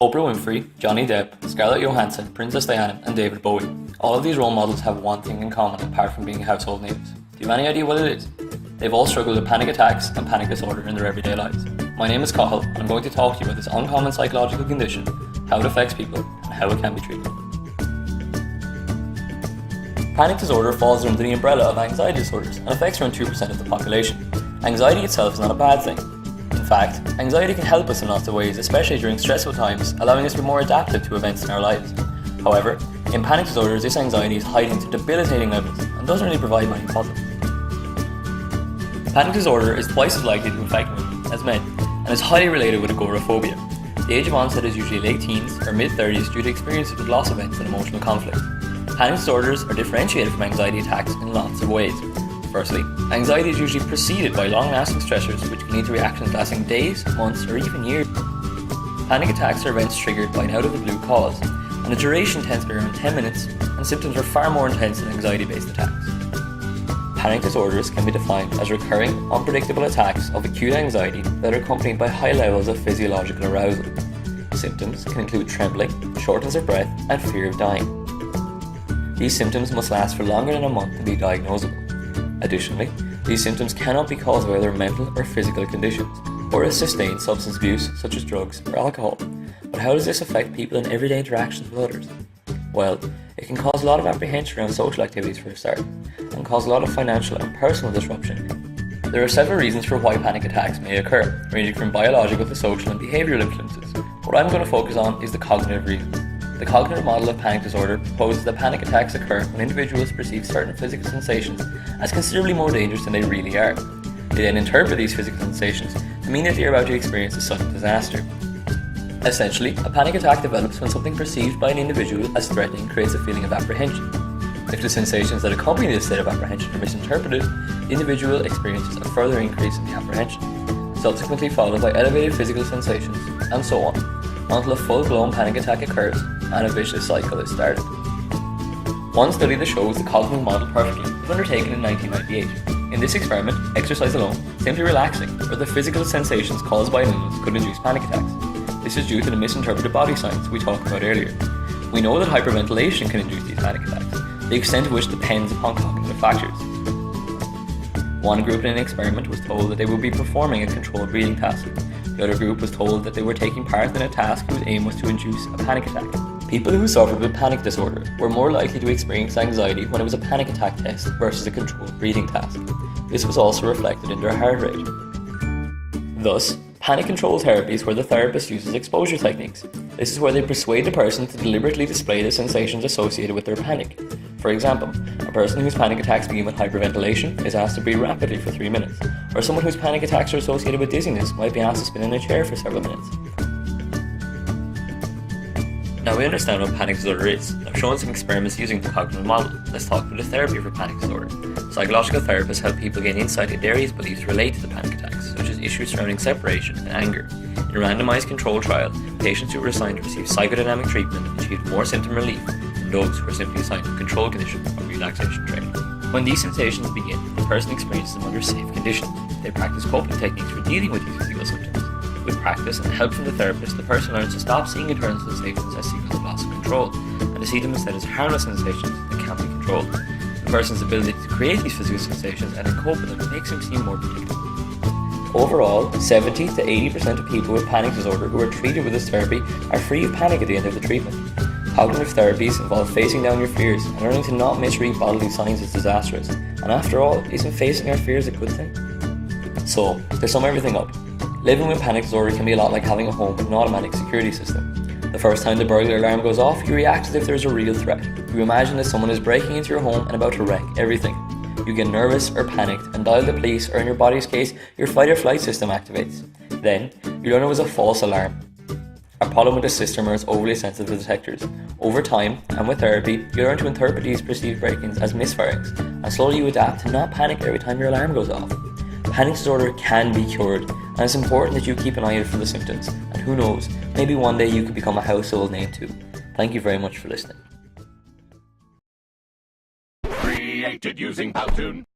Oprah Winfrey, Johnny Depp, Scarlett Johansson, Princess Diana, and David Bowie. All of these role models have one thing in common apart from being household names. Do you have any idea what it is? They've all struggled with panic attacks and panic disorder in their everyday lives. My name is Cathal, and I'm going to talk to you about this uncommon psychological condition, how it affects people, and how it can be treated. Panic disorder falls under the umbrella of anxiety disorders and affects around 2% of the population. Anxiety itself is not a bad thing. In fact, anxiety can help us in lots of ways, especially during stressful times, allowing us to be more adaptive to events in our lives. However, in panic disorders, this anxiety is heightened to debilitating levels and doesn't really provide many positives. Panic disorder is twice as likely to affect women as men and is highly related with agoraphobia. The age of onset is usually late teens or mid-30s due to experiences with loss events and emotional conflict. Panic disorders are differentiated from anxiety attacks in lots of ways. Firstly, anxiety is usually preceded by long-lasting stressors which can lead to reactions lasting days, months, or even years. Panic attacks are events triggered by an out-of-the-blue cause, and the duration tends to be around 10 minutes, and symptoms are far more intense than anxiety-based attacks. Panic disorders can be defined as recurring, unpredictable attacks of acute anxiety that are accompanied by high levels of physiological arousal. Symptoms can include trembling, shortness of breath, and fear of dying. These symptoms must last for longer than a month to be diagnosable. Additionally, these symptoms cannot be caused by other mental or physical conditions, or a sustained substance abuse such as drugs or alcohol. But how does this affect people in everyday interactions with others? Well, it can cause a lot of apprehension around social activities for a start, and cause a lot of financial and personal disruption. There are several reasons for why panic attacks may occur, ranging from biological to social and behavioural influences. What I'm going to focus on is the cognitive reasons. The cognitive model of panic disorder proposes that panic attacks occur when individuals perceive certain physical sensations as considerably more dangerous than they really are. They then interpret these physical sensations to mean that they are about to experience a sudden disaster. Essentially, a panic attack develops when something perceived by an individual as threatening creates a feeling of apprehension. If the sensations that accompany this state of apprehension are misinterpreted, the individual experiences a further increase in the apprehension, subsequently followed by elevated physical sensations, and so on, until a full-blown panic attack occurs and a vicious cycle is started. One study that shows the cognitive model perfectly was undertaken in 1998. In this experiment, exercise alone, simply relaxing, or the physical sensations caused by an illness could induce panic attacks. This is due to the misinterpreted body signs we talked about earlier. We know that hyperventilation can induce these panic attacks. The extent of which depends upon cognitive factors. One group in an experiment was told that they would be performing a controlled breathing task. The other group was told that they were taking part in a task whose aim was to induce a panic attack. People who suffered with panic disorder were more likely to experience anxiety when it was a panic attack test versus a controlled breathing task. This was also reflected in their heart rate. Thus, panic control therapy is where the therapist uses exposure techniques. This is where they persuade the person to deliberately display the sensations associated with their panic. For example, a person whose panic attacks begin with hyperventilation is asked to breathe rapidly for 3 minutes, or someone whose panic attacks are associated with dizziness might be asked to spin in a chair for several minutes. Now we understand what panic disorder is. I've shown some experiments using the cognitive model. Let's talk about the therapy for panic disorder. Psychological therapists help people gain insight into areas believed to relate to the panic attacks, such as issues surrounding separation and anger. In a randomized control trial, patients who were assigned to receive psychodynamic treatment achieved more symptom relief than those who were simply assigned to a control condition or relaxation training. When these sensations begin, the person experiences them under safe conditions. They practice coping techniques for dealing with these physical symptoms. With practice and help from the therapist, the person learns to stop seeing internal sensations as signals of loss of control, and to see them instead as harmless sensations that can't be controlled. The person's ability to create these physical sensations and then cope with them makes them seem more predictable. Overall, 70 to 80% of people with panic disorder who are treated with this therapy are free of panic at the end of the treatment. Cognitive therapies involve facing down your fears and learning to not misread bodily signs as disastrous. And after all, isn't facing our fears a good thing? So, to sum everything up, living with panic disorder can be a lot like having a home with an automatic security system. The first time the burglar alarm goes off, you react as if there's a real threat. You imagine that someone is breaking into your home and about to wreck everything. You get nervous or panicked and dial the police, or in your body's case, your fight or flight system activates. Then, you learn it was a false alarm. A problem with the system or it's overly sensitive to detectors. Over time, and with therapy, you learn to interpret these perceived break-ins as misfirings, and slowly you adapt to not panic every time your alarm goes off. Panic disorder can be cured, and it's important that you keep an eye out for the symptoms, and who knows, maybe one day you could become a household name too. Thank you very much for listening. Created using Powtoon.